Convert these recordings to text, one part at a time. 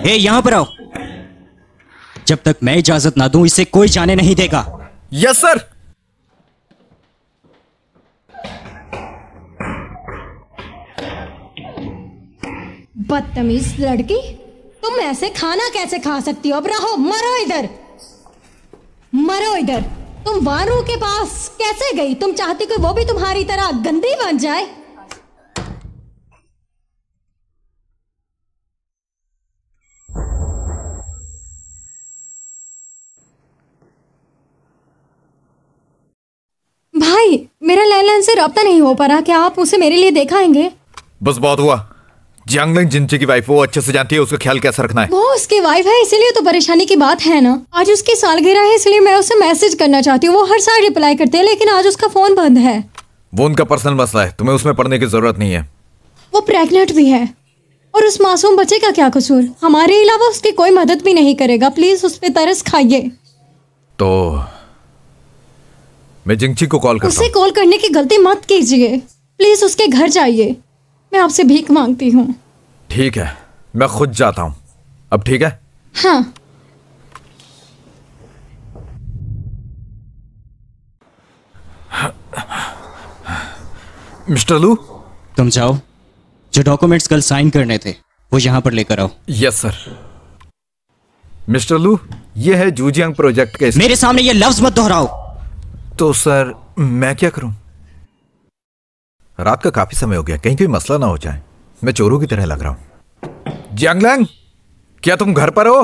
यहाँ पर आओ। जब तक मैं इजाजत ना दूं इसे कोई जाने नहीं देगा। Yes sir. बदतमीज लड़की, तुम ऐसे खाना कैसे खा सकती हो? अब रहो, मरो इधर, मरो इधर। तुम वारू के पास कैसे गई? तुम चाहती कि वो भी तुम्हारी तरह गंदी बन जाए? भाई, मेरा लैंडलाइन से रब्ता नहीं हो पा रहा, क्या आप उसे मेरे लिए दिखाएंगे? बस बहुत हुआ। जियांगलिंग जिनची की वाइफ, वो अच्छे से जानती है उसका ख्याल कैसे रखना है। वो उसकी वाइफ है, इसीलिए तो परेशानी की बात है ना। आज उसकी सालगिरह है, इसलिए मैं उसे मैसेज करना चाहती हूँ। वो हर साल रिप्लाई करते हैं, लेकिन आज उसका फोन बंद है। वो उनका पर्सनल मसला है, तुम्हें उसमें पढ़ने की जरूरत नहीं है। वो प्रेग्नेंट भी है, और उस मासूम बच्चे का क्या कसूर? हमारे अलावा उसकी कोई मदद भी नहीं करेगा। प्लीज उस पर तरस खाइए। तो मैं जिंगची को कॉल करता हूँ। उसे कॉल करने की गलती मत कीजिए। प्लीज उसके घर जाइए, मैं आपसे भीख मांगती हूँ। ठीक है, मैं खुद जाता हूँ। अब ठीक है? हाँ। मिस्टर लू, तुम जाओ, जो डॉक्यूमेंट्स कल साइन करने थे वो यहाँ पर लेकर आओ। Yes sir. मिस्टर लू, ये है जूजियांग प्रोजेक्ट के। मेरे सामने ये लफ्ज मत दोहराओ। तो सर मैं क्या करूं? रात का काफी समय हो गया, कहीं कोई मसला ना हो जाए। मैं चोरों की तरह लग रहा हूं। जियांगलैंग, क्या तुम घर पर हो?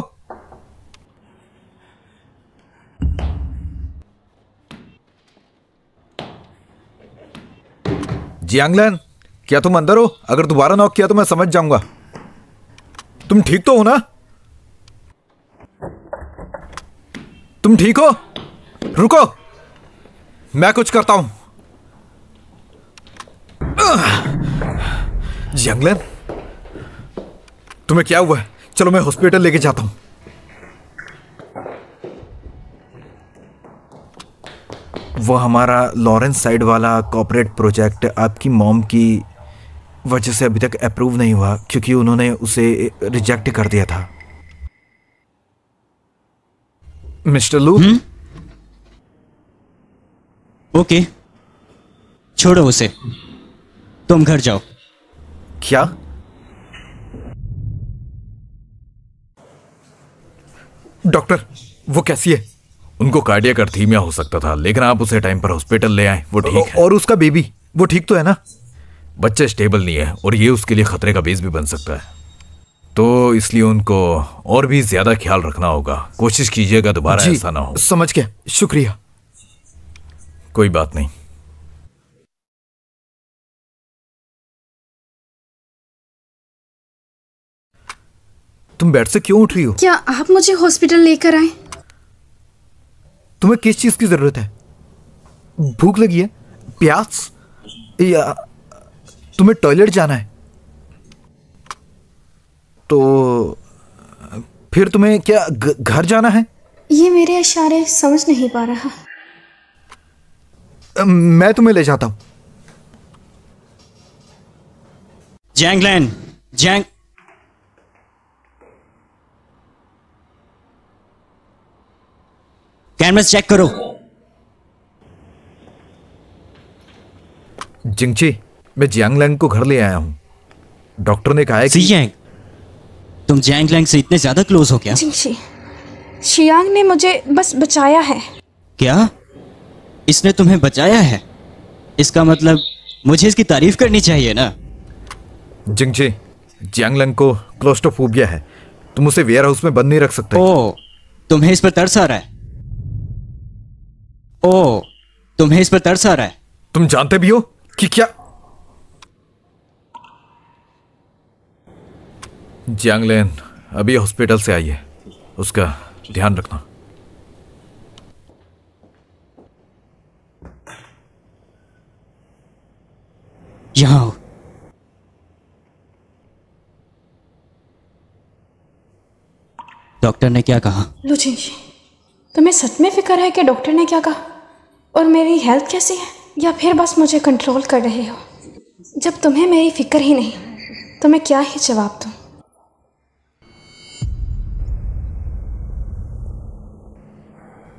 जियांगलैंग, क्या तुम अंदर हो? अगर दोबारा नॉक किया तो मैं समझ जाऊंगा। तुम ठीक तो हो ना? तुम ठीक हो? रुको, मैं कुछ करता हूं। जियांगलैंग, तुम्हें क्या हुआ है? चलो मैं हॉस्पिटल लेके जाता हूं। वो हमारा लॉरेंस साइड वाला कॉर्पोरेट प्रोजेक्ट आपकी मॉम की वजह से अभी तक अप्रूव नहीं हुआ, क्योंकि उन्होंने उसे रिजेक्ट कर दिया था। मिस्टर लू। ओके, छोड़ो उसे, तुम घर जाओ। क्या? डॉक्टर, वो कैसी है? उनको कार्डियक अर्थीमिया हो सकता था, लेकिन आप उसे टाइम पर हॉस्पिटल ले आए, वो ठीक है। और उसका बेबी, वो ठीक तो है ना? बच्चा स्टेबल नहीं है और ये उसके लिए खतरे का बेस भी बन सकता है, तो इसलिए उनको और भी ज्यादा ख्याल रखना होगा। कोशिश कीजिएगा दोबारा ऐसा ना हो। समझ गया, शुक्रिया। कोई बात नहीं। तुम बेड से क्यों उठ रही हो? क्या आप मुझे हॉस्पिटल लेकर आए? तुम्हें किस चीज की जरूरत है? भूख लगी है? प्यास? या तुम्हें टॉयलेट जाना है? तो फिर तुम्हें क्या घर जाना है? ये मेरे इशारे समझ नहीं पा रहा। मैं तुम्हें ले जाता हूं। जैंगलैन, कैमरास चेक करो। जिंगची, मैं जियांगलैंग को घर ले आया हूं। डॉक्टर ने कहा है कि जियांग, तुम जियांगलैंग से इतने ज्यादा क्लोज हो क्या? जिंगची, शियांग ने मुझे बस बचाया है। क्या? इसने तुम्हें बचाया है? इसका मतलब मुझे इसकी तारीफ करनी चाहिए ना। जिंगची, जियांगलैंग को क्लोस्ट्रोफोबिया है, तुम उसे वेयर हाउस में बंद नहीं रख सकते। ओह, तुम्हें इस पर तरस आ रहा है? ओह, तुम्हें इस पर तरस आ रहा है? तुम जानते भी हो कि क्या? जियांगलैन अभी हॉस्पिटल से आई है, उसका ध्यान रखना। यहां आओ। डॉक्टर ने क्या कहा? लो जिंगची, तुम्हें सच में फिक्र है कि डॉक्टर ने क्या कहा और मेरी हेल्थ कैसी है, या फिर बस मुझे कंट्रोल कर रहे हो? जब तुम्हें मेरी फिक्र ही नहीं तो मैं क्या ही जवाब दूं?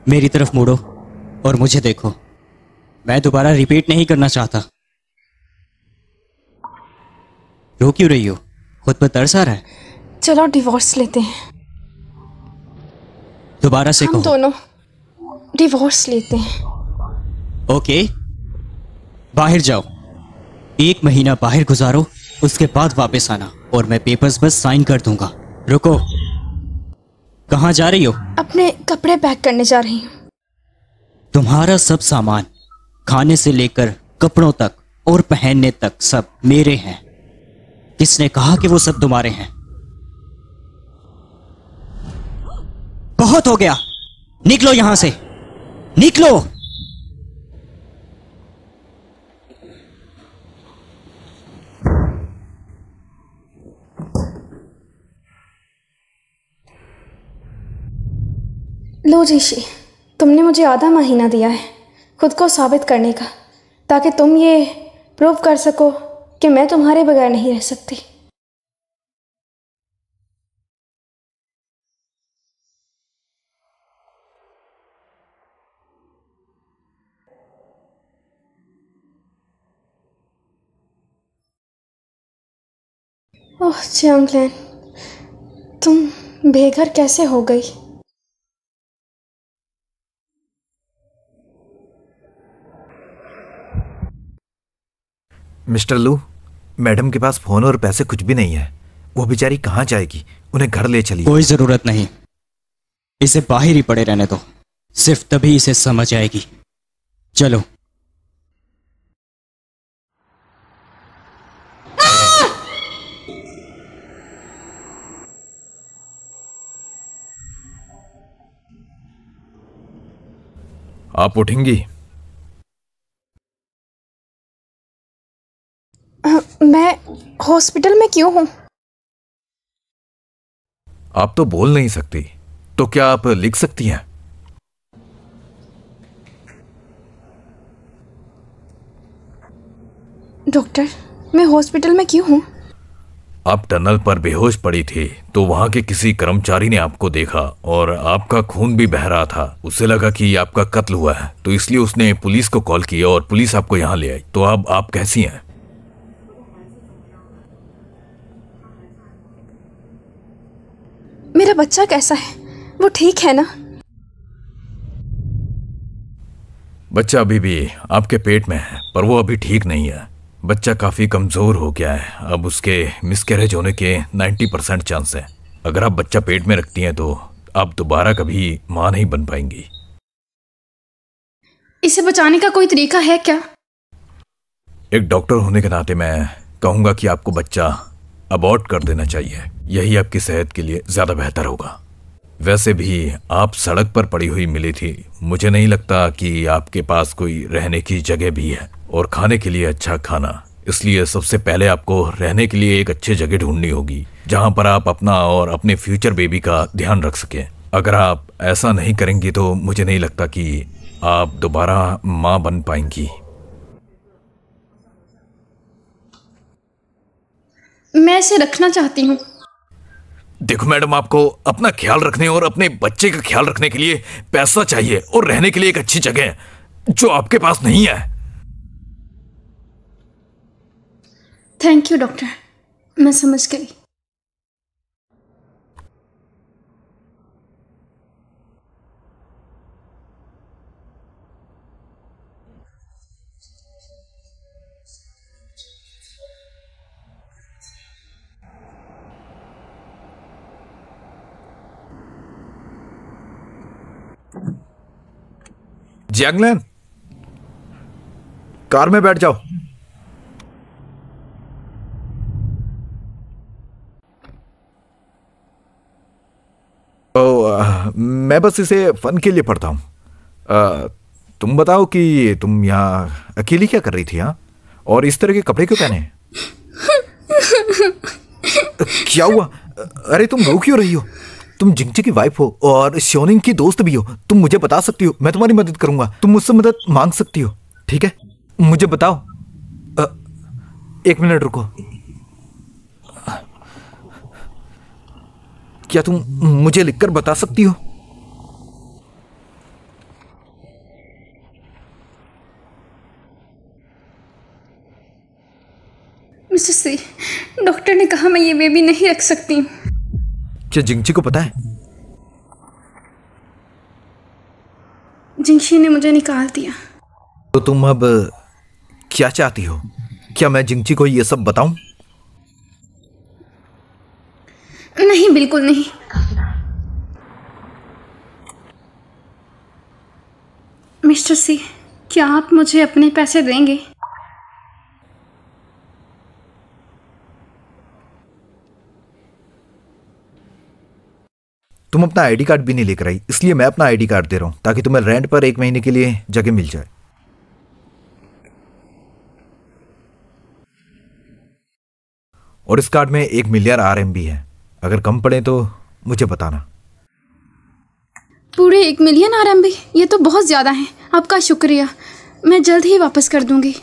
मेरी तरफ मुड़ो और मुझे देखो। मैं दोबारा रिपीट नहीं करना चाहता। रो क्यों रही हो? खुद पर तरस आ रहा है? चलो डिवोर्स लेते हैं। दोबारा से हम कहो। दोनों डिवोर्स लेते हैं। ओके, बाहर जाओ। 1 महीना बाहर गुजारो, उसके बाद वापस आना और मैं पेपर्स बस साइन कर दूंगा। रुको, कहाँ जा रही हो? अपने कपड़े पैक करने जा रही हूँ। तुम्हारा सब सामान, खाने से लेकर कपड़ों तक और पहनने तक, सब मेरे हैं। किसने कहा कि वो सब तुम्हारे हैं? बहुत हो गया, निकलो यहां से, निकलो। लो ऋषि, तुमने मुझे आधा महीना दिया है खुद को साबित करने का, ताकि तुम ये प्रूव कर सको कि मैं तुम्हारे बगैर नहीं रह सकती। ओह चांगलेन, तुम बेघर कैसे हो गई? मिस्टर लू, मैडम के पास फोन और पैसे कुछ भी नहीं है। वो बेचारी कहाँ जाएगी? उन्हें घर ले चलिए। कोई जरूरत नहीं, इसे बाहर ही पड़े रहने दो, सिर्फ तभी इसे समझ आएगी। चलो। आप उठेंगी? मैं हॉस्पिटल में क्यों हूँ? आप तो बोल नहीं सकती, तो क्या आप लिख सकती हैं? डॉक्टर, मैं हॉस्पिटल में क्यों हूँ? आप टनल पर बेहोश पड़ी थी, तो वहां के किसी कर्मचारी ने आपको देखा और आपका खून भी बह रहा था। उसे लगा कि आपका कत्ल हुआ है, तो इसलिए उसने पुलिस को कॉल किया और पुलिस आपको यहां ले आई। तो अब आप कैसी हैं? मेरा बच्चा कैसा है? वो ठीक है ना? बच्चा अभी भी आपके पेट में है, पर वो अभी ठीक नहीं है। बच्चा काफी कमजोर हो गया है। अब उसके मिसकैरेज होने के 90% चांस है। अगर आप बच्चा पेट में रखती हैं तो आप दोबारा कभी मां नहीं बन पाएंगी। इसे बचाने का कोई तरीका है क्या? एक डॉक्टर होने के नाते मैं कहूंगा कि आपको बच्चा अबॉर्ट कर देना चाहिए। यही आपकी सेहत के लिए ज्यादा बेहतर होगा। वैसे भी आप सड़क पर पड़ी हुई मिली थी। मुझे नहीं लगता कि आपके पास कोई रहने की जगह भी है और खाने के लिए अच्छा खाना। इसलिए सबसे पहले आपको रहने के लिए एक अच्छी जगह ढूंढनी होगी, जहां पर आप अपना और अपने फ्यूचर बेबी का ध्यान रख सकें। अगर आप ऐसा नहीं करेंगी तो मुझे नहीं लगता कि आप दोबारा मां बन पाएंगी। मैं इसे रखना चाहती हूँ। देखो मैडम, आपको अपना ख्याल रखने और अपने बच्चे का ख्याल रखने के लिए पैसा चाहिए और रहने के लिए एक अच्छी जगह, जो आपके पास नहीं है। थैंक यू डॉक्टर, मैं समझ गई। जैंगलैन, कार में बैठ जाओ। मैं बस इसे फन के लिए पढ़ता हूं। तुम बताओ कि तुम यहाँ अकेली क्या कर रही थी? हाँ, और इस तरह के कपड़े क्यों पहने? क्या हुआ? अरे तुम रो क्यों रही हो? तुम जिंगजी की वाइफ हो और शोनिंग की दोस्त भी हो। तुम मुझे बता सकती हो, मैं तुम्हारी मदद करूंगा। तुम मुझसे मदद मांग सकती हो, ठीक है? मुझे बताओ। 1 मिनट रुको। क्या तुम मुझे लिखकर बता सकती हो? मिस्टर सी, डॉक्टर ने कहा मैं ये बेबी नहीं रख सकती हूँ। क्या जिंगची को पता है? जिंगशी ने मुझे निकाल दिया। तो तुम अब क्या चाहती हो? क्या मैं जिंगची को ये सब बताऊं? नहीं, बिल्कुल नहीं। मिस्टर सी, क्या आप मुझे अपने पैसे देंगे? तुम अपना आईडी कार्ड भी नहीं लेकर आई, इसलिए मैं अपना आईडी कार्ड दे रहा हूं ताकि तुम्हें रेंट पर 1 महीने के लिए जगह मिल जाए। और इस कार्ड में 1 मिलियन RMB है। अगर कम पड़े तो मुझे बताना। पूरे 1 मिलियन RMB? ये तो बहुत ज़्यादा है। आपका शुक्रिया, मैं जल्द ही वापस कर दूंगी।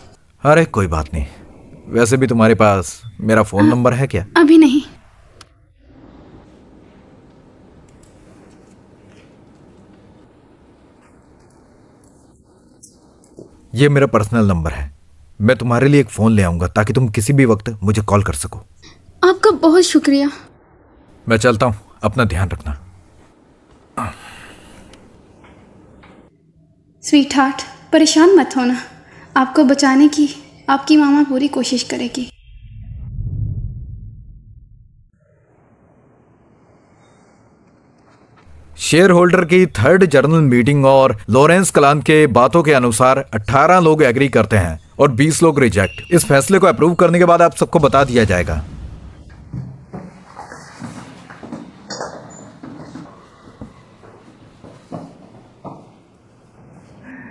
अरे कोई बात नहीं। वैसे भी तुम्हारे पास मेरा फ़ोन नंबर है क्या? अभी नहीं। ये मेरा पर्सनल नंबर है। मैं तुम्हारे लिए एक फ़ोन ले आऊंगा ताकि तुम किसी भी वक्त मुझे कॉल कर सको। आपका बहुत शुक्रिया। मैं चलता हूँ, अपना ध्यान रखना। स्वीट हार्ट, परेशान मत होना। आपको बचाने की आपकी मामा पूरी कोशिश करेगी। शेयर होल्डर की 3rd जनरल मीटिंग और लॉरेंस कलान के बातों के अनुसार 18 लोग एग्री करते हैं और 20 लोग रिजेक्ट। इस फैसले को अप्रूव करने के बाद आप सबको बता दिया जाएगा।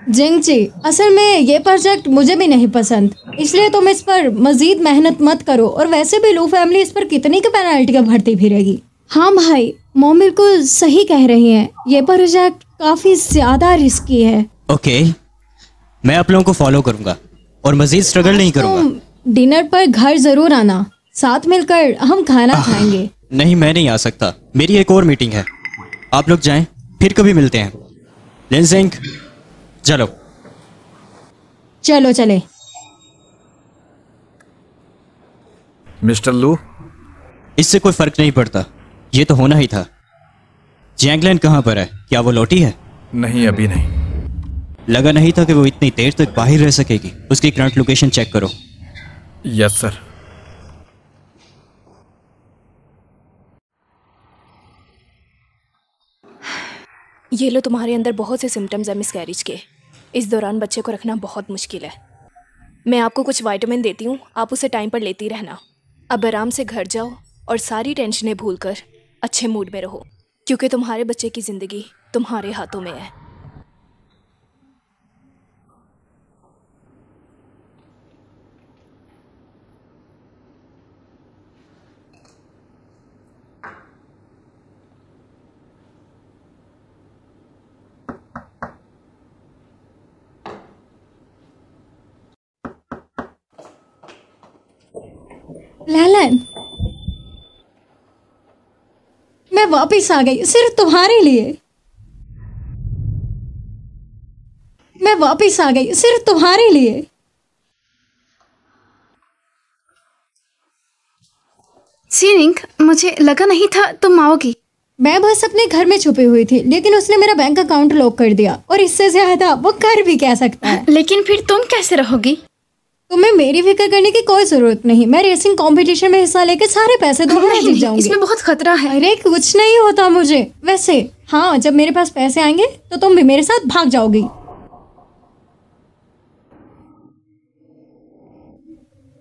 जिंगची, असल में ये प्रोजेक्ट मुझे भी नहीं पसंद, इसलिए तुम इस पर मजीद मेहनत मत करो। और वैसे भी लू फैमिली इस पर कितनी की पेनल्टी का भरती फिरेगी। हाँ भाई, मॉम बिल्कुल सही कह रही हैं। ये प्रोजेक्ट काफी ज्यादा रिस्की है। ओके, मैं आप लोगों को फॉलो करूंगा और मजीद स्ट्रगल नहीं करूंगा। तुम डिनर पर घर जरूर आना, साथ मिलकर हम खाना खाएंगे। नहीं, मैं नहीं आ सकता, मेरी एक और मीटिंग है। आप लोग जाएं, फिर कभी मिलते हैं। लिनसिंग, चलो चलो चले। मिस्टर लू, इससे कोई फर्क नहीं पड़ता, ये तो होना ही था। जैंगलैन कहाँ पर है? क्या वो लौटी है? नहीं, अभी नहीं। लगा नहीं था कि वो इतनी देर तक बाहर रह सकेगी। उसकी करंट लोकेशन चेक करो। Yes sir. ये लो, तुम्हारे अंदर बहुत से सिम्टम्स हैं मिसकैरेज के। इस दौरान बच्चे को रखना बहुत मुश्किल है। मैं आपको कुछ विटामिन देती हूँ, आप उसे टाइम पर लेती रहना। अब आराम से घर जाओ और सारी टेंशनें भूलकर अच्छे मूड में रहो, क्योंकि तुम्हारे बच्चे की ज़िंदगी तुम्हारे हाथों में है। लैलन, मैं वापस आ गई सिर्फ तुम्हारे लिए। मैं वापस आ गई सिर्फ तुम्हारे लिए। सीरिंग, मुझे लगा नहीं था तुम आओगी। मैं बस अपने घर में छुपी हुई थी, लेकिन उसने मेरा बैंक अकाउंट लॉक कर दिया, और इससे ज्यादा वो कर भी क्या सकता है। लेकिन फिर तुम कैसे रहोगी? तुम्हें मेरी फिक्र करने की कोई जरूरत नहीं। मैं रेसिंग कंपटीशन में हिस्सा लेके सारे पैसे दोबारा जीत जाऊंगी। इसमें बहुत खतरा है। अरे कुछ नहीं होता मुझे। वैसे हाँ, जब मेरे पास पैसे आएंगे तो तुम भी मेरे साथ भाग जाओगी।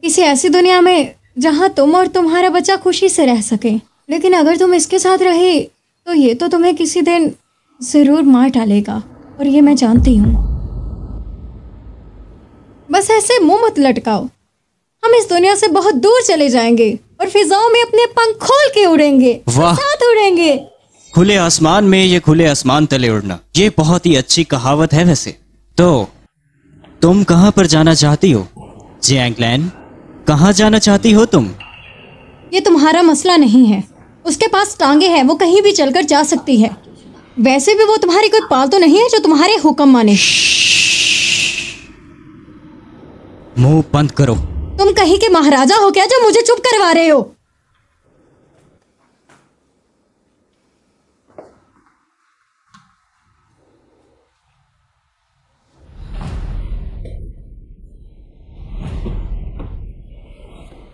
किसी ऐसी दुनिया में जहां तुम और तुम्हारा बच्चा खुशी से रह सके। लेकिन अगर तुम इसके साथ रहे तो ये तो तुम्हें किसी दिन जरूर मार डालेगा, और ये मैं जानती हूँ। बस ऐसे मुंह मत लटकाओ। हम इस दुनिया से बहुत दूर चले जाएंगे और फिजाओं में अपने पंख खोल के उड़ेंगे। वाह, साथ उड़ेंगे खुले आसमान में, ये खुले आसमान तले उड़ना, ये बहुत ही अच्छी कहावत है। वैसे तो तुम कहां पर जाना चाहती हो जैंगलैन? कहां जाना चाहती हो तुम? ये तुम्हारा मसला नहीं है। उसके पास टांगे हैं, वो कहीं भी चलकर जा सकती है। वैसे भी वो तुम्हारी कोई पालतू नहीं है जो तुम्हारे हुक्म माने। मुंह बंद करो। तुम कहीं के महाराजा हो क्या जो मुझे चुप करवा रहे हो?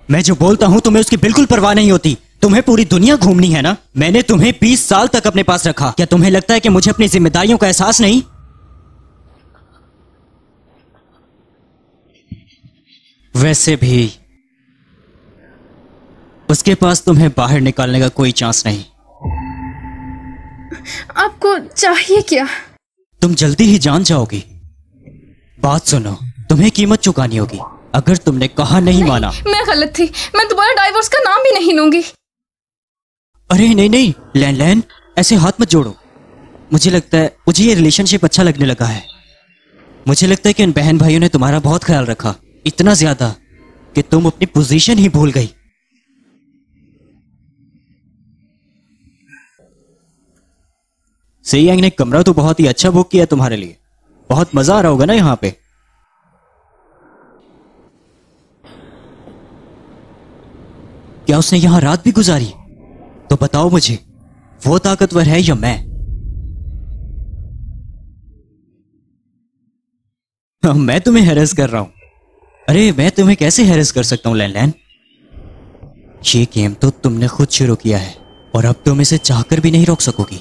मैं जो बोलता हूं तुम्हें उसकी बिल्कुल परवाह नहीं होती। तुम्हें पूरी दुनिया घूमनी है ना? मैंने तुम्हें 20 साल तक अपने पास रखा। क्या तुम्हें लगता है कि मुझे अपनी जिम्मेदारियों का एहसास नहीं? वैसे भी उसके पास तुम्हें बाहर निकालने का कोई चांस नहीं। आपको चाहिए क्या? तुम जल्दी ही जान जाओगी। बात सुनो, तुम्हें कीमत चुकानी होगी। अगर तुमने कहा नहीं माना। मैं गलत थी, मैं दोबारा डाइवोर्स का नाम भी नहीं लूंगी। अरे नहीं नहीं लैन, ऐसे हाथ मत जोड़ो। मुझे लगता है मुझे ये रिलेशनशिप अच्छा लगने लगा है। मुझे लगता है कि उन बहन भाइयों ने तुम्हारा बहुत ख्याल रखा, इतना ज्यादा कि तुम अपनी पोजीशन ही भूल गई। सेयांग ने कमरा तो बहुत ही अच्छा बुक किया तुम्हारे लिए। बहुत मजा आ रहा होगा ना यहाँ पे। क्या उसने यहां रात भी गुजारी? तो बताओ मुझे, वो ताकतवर है या मैं? मैं तुम्हें हैरेस कर रहा हूं। अरे मैं तुम्हें कैसे हैरेस कर सकता हूं लैन? ये गेम तो तुमने खुद शुरू किया है और अब तुम इसे चाहकर भी नहीं रोक सकोगी।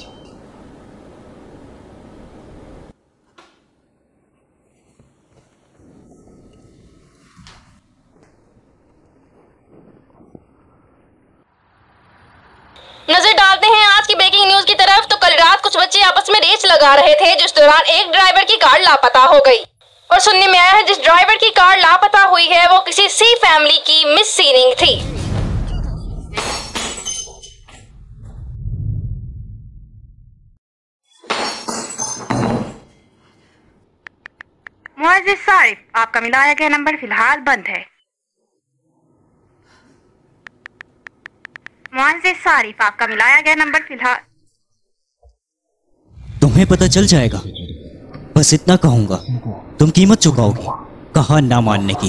नजर डालते हैं आज की ब्रेकिंग न्यूज की तरफ। तो कल रात कुछ बच्चे आपस में रेस लगा रहे थे, जिस दौरान एक ड्राइवर की कार लापता हो गई। और सुनने में आया है जिस ड्राइवर की कार लापता हुई है वो किसी सी फैमिली की मिस सीनिंग थी। मुअज़्ज़िज़ सारिफ, आपका मिलाया गया नंबर फिलहाल बंद है। मुअज़्ज़िज़ सारिफ, आपका मिलाया गया नंबर फिलहाल। तुम्हें पता चल जाएगा, बस इतना कहूंगा। तुम कीमत चुकाओगी कहा ना मानने की।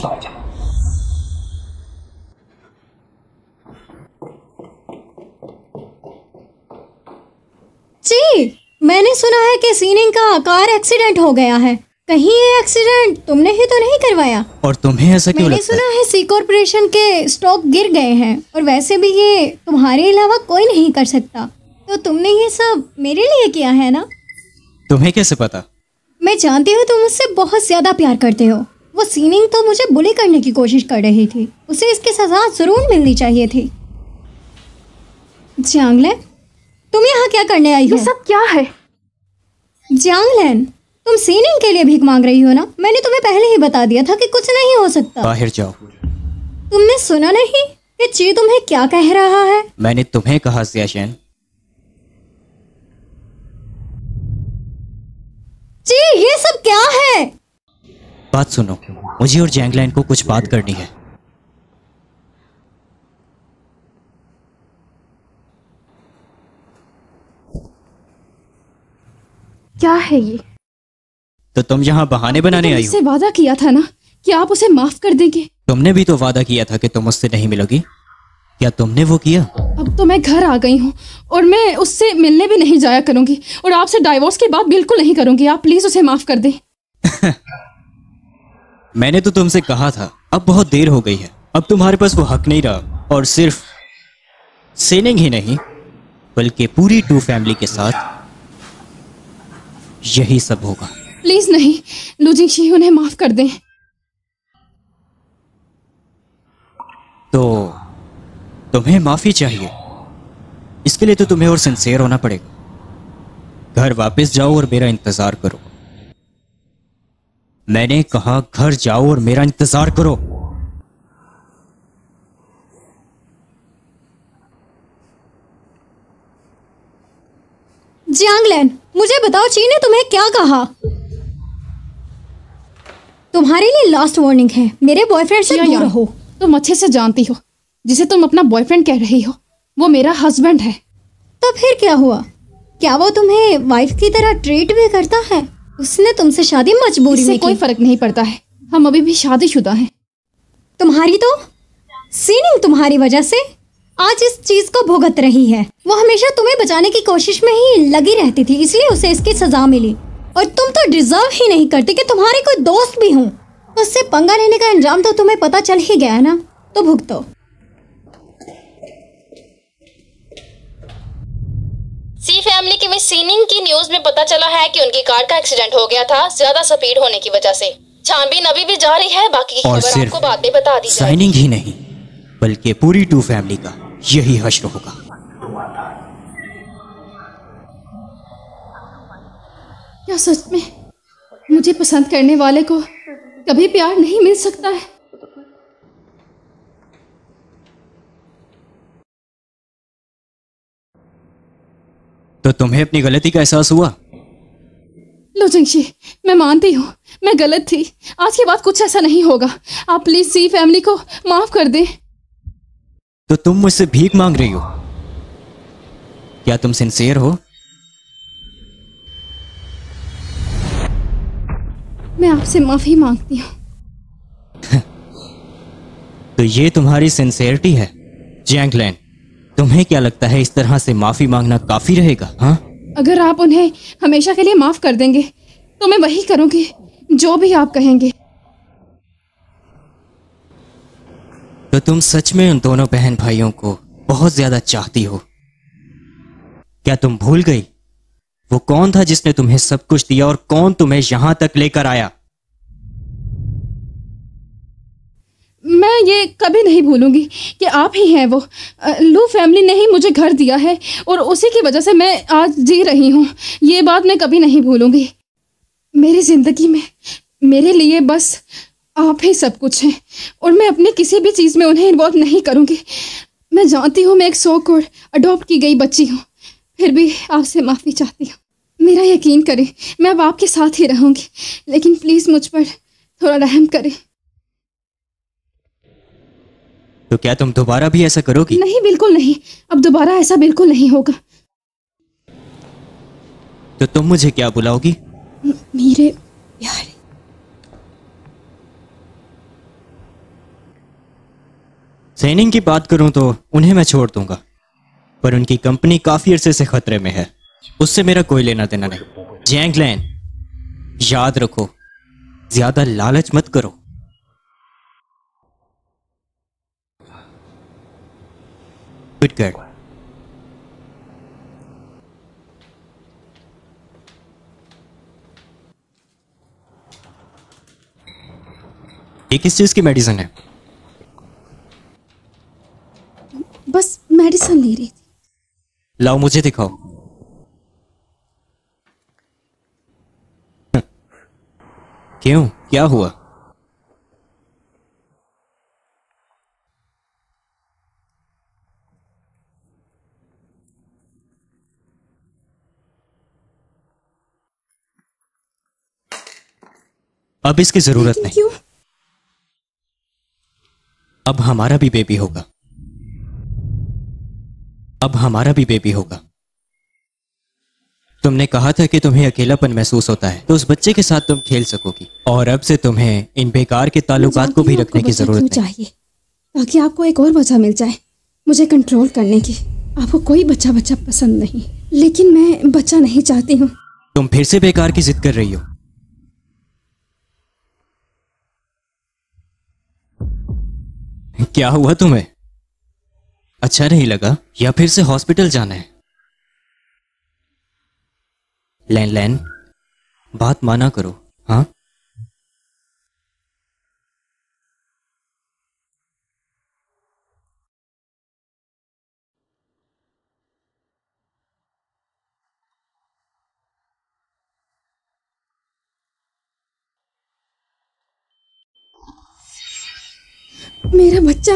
जी, मैंने सुना है कि सीनिंग का कार एक्सीडेंट हो गया है। कहीं ये एक्सीडेंट तुमने ही तो नहीं करवाया? और तुम्हें ऐसा क्यों लगता है? मैंने सुना है सी कॉर्पोरेशन के स्टॉक गिर गए हैं और वैसे भी ये तुम्हारे अलावा कोई नहीं कर सकता। तो तुमने ये सब मेरे लिए किया है ना? तुम्हें कैसे पता? मैं जानती हूँ तुम मुझसे बहुत ज्यादा प्यार करते हो। वो सीनिंग तो मुझे बुली करने की कोशिश कर रही थी, उसे इसकी सजा जरूर मिलनी चाहिए थी। जांगलैन, तुम यहाँ क्या करने आई हो? ये सब क्या है? जांगलैन, तुम सीनिंग के लिए भीख मांग रही हो ना? मैंने तुम्हें पहले ही बता दिया था कि कुछ नहीं हो सकता। बाहर जाओ। तुमने सुना नहीं कि ची तुम्हें क्या कह रहा है? मैंने तुम्हें कहा ज़ियाशेन। जी, ये सब क्या है? बात सुनो, मुझे और जैंगलैन को कुछ बात करनी है। क्या है ये? तो तुम यहाँ बहाने बनाने आई हो? मुझसे वादा किया था ना कि आप उसे माफ कर देंगे। तुमने भी तो वादा किया था कि तुम उससे नहीं मिलोगी। क्या तुमने वो किया? अब तो मैं घर आ गई हूँ और मैं उससे मिलने भी नहीं जाया करूंगी और आपसे डाइवोर्स की बात बिल्कुल नहीं करूंगी। आप प्लीज उसे माफ कर दें। मैंने तो तुमसे कहा था, अब बहुत देर हो गई है। अब तुम्हारे पास वो हक नहीं रहा। और सिर्फ सीनिंग ही नहीं बल्कि पूरी टू फैमिली के साथ यही सब होगा। प्लीज नहीं, लू जिंगशी, उन्हें माफ कर दें। तो तुम्हें माफी चाहिए? इसके लिए तो तुम्हें और सिंसियर होना पड़ेगा। घर वापस जाओ और मेरा इंतजार करो। मैंने कहा घर जाओ और मेरा इंतजार करो। जांगलैन, मुझे बताओ ची ने तुम्हें क्या कहा? तुम्हारे लिए लास्ट वार्निंग है, मेरे बॉयफ्रेंड से दूर रहो। तुम अच्छे से जानती हो जिसे तुम अपना बॉयफ्रेंड कह रही हो वो मेरा हस्बैंड है। तो फिर क्या हुआ? क्या वो तुम्हें वाइफ की तरह ट्रीट भी करता है? उसने तुमसे शादी मजबूरी में कोई की। फर्क नहीं पड़ता है, हम अभी भी शादीशुदा हैं। तुम्हारी तो सीनिंग तुम्हारी वजह से आज इस चीज को भुगत रही है। वो हमेशा तुम्हें बचाने की कोशिश में ही लगी रहती थी, इसलिए उसे इसकी सजा मिली। और तुम तो डिजर्व ही नहीं करती कि तुम्हारे कोई दोस्त भी हूँ। उससे पंगा लेने का अंजाम तो तुम्हें पता चल ही गया है ना, तो भुगतो। सी फैमिली की मिस सीनिंग की न्यूज में पता चला है कि उनकी कार का एक्सीडेंट हो गया था ज्यादा स्पीड होने की वजह से। छानबीन अभी भी जारी है, बाकी की खबर आपको बाद में बता दी जाएगी। साइनिंग ही नहीं बल्कि पूरी टू फैमिली का यही हश्र होगा। क्या सच में मुझे पसंद करने वाले को कभी प्यार नहीं मिल सकता है? तो तुम्हें अपनी गलती का एहसास हुआ? लो जिंगशी, मैं मानती हूँ मैं गलत थी। आज के बाद कुछ ऐसा नहीं होगा। आप प्लीज सी फैमिली को माफ कर दें। तो तुम मुझसे भीख मांग रही हो? क्या तुम सिंसियर हो? मैं आपसे माफी मांगती हूँ। तो ये तुम्हारी सिंसियरिटी है? जैंग लैन, तुम्हें क्या लगता है इस तरह से माफी मांगना काफी रहेगा? हाँ, अगर आप उन्हें हमेशा के लिए माफ कर देंगे तो मैं वही करूंगी जो भी आप कहेंगे। तो तुम सच में उन दोनों बहन भाइयों को बहुत ज्यादा चाहती हो? क्या तुम भूल गई वो कौन था जिसने तुम्हें सब कुछ दिया और कौन तुम्हें यहां तक लेकर आया? मैं ये कभी नहीं भूलूंगी कि आप ही हैं वो। लू फैमिली ने ही मुझे घर दिया है और उसी की वजह से मैं आज जी रही हूँ। ये बात मैं कभी नहीं भूलूंगी। मेरी ज़िंदगी में मेरे लिए बस आप ही सब कुछ हैं और मैं अपने किसी भी चीज़ में उन्हें इन्वॉल्व नहीं करूँगी। मैं जानती हूँ मैं एक सो कॉल्ड अडॉप्ट की गई बच्ची हूँ, फिर भी आपसे माफ़ी चाहती हूँ। मेरा यकीन करें, मैं अब आपके साथ ही रहूँगी, लेकिन प्लीज़ मुझ पर थोड़ा रहम करें। तो क्या तुम दोबारा भी ऐसा करोगी? नहीं, बिल्कुल नहीं। अब दोबारा ऐसा बिल्कुल नहीं होगा। तो तुम मुझे क्या बुलाओगी? मेरे प्यारे। सैनिंग की बात करूं तो उन्हें मैं छोड़ दूंगा, पर उनकी कंपनी काफी अरसे से खतरे में है। उससे मेरा कोई लेना देना नहीं। जैंग लैन, याद रखो, ज्यादा लालच मत करो। Good girl. ये किस चीज की मेडिसिन है? बस मेडिसिन ले रही थी। लाओ मुझे दिखाओ। क्यों, क्या हुआ? अब इसकी जरूरत नहीं। क्यों? अब हमारा भी बेबी होगा। अब हमारा भी बेबी होगा। तुमने कहा था कि तुम्हें अकेलापन महसूस होता है, तो उस बच्चे के साथ तुम खेल सकोगी। और अब से तुम्हें इन बेकार के ताल्लुकात को भी रखने की जरूरत नहीं चाहिए, ताकि आपको एक और वजह मिल जाए मुझे कंट्रोल करने की। आपको कोई बच्चा पसंद नहीं, लेकिन मैं बच्चा नहीं चाहती हूँ। तुम फिर से बेकार की जिद कर रही हो। क्या हुआ तुम्हें? अच्छा नहीं लगा या फिर से हॉस्पिटल जाना है? लैन लैन, बात माना करो। हाँ, मेरा बच्चा।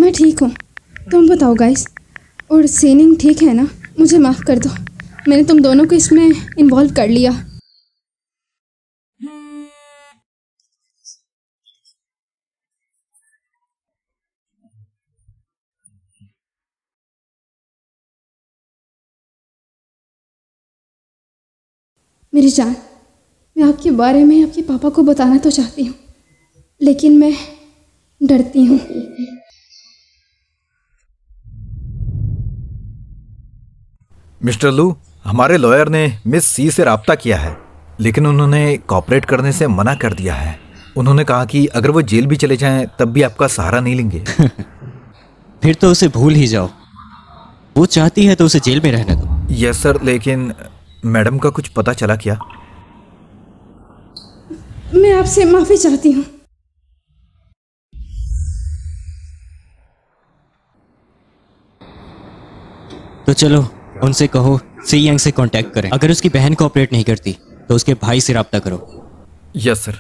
मैं ठीक हूँ, तुम बताओ गाइस। और सीनिंग ठीक है ना? मुझे माफ़ कर दो, मैंने तुम दोनों को इसमें इन्वॉल्व कर लिया। मेरी जान, मैं आपके बारे में आपके पापा को बताना तो चाहती हूँ, लेकिन मैं डरती हूँ। मिस्टर लू, हमारे लॉयर ने मिस सी से राब्ता किया है, लेकिन उन्होंने कॉपरेट करने से मना कर दिया है। उन्होंने कहा कि अगर वो जेल भी चले जाएं तब भी आपका सहारा नहीं लेंगे। फिर तो उसे भूल ही जाओ। वो चाहती है तो उसे जेल में रहने दो। यस सर, लेकिन मैडम का कुछ पता चला क्या? मैं आपसे माफ़ी चाहती हूँ। तो चलो उनसे कहो सी यंग से कांटेक्ट करें। अगर उसकी बहन कोऑपरेट नहीं करती तो उसके भाई से राब्ता करो। Yes sir.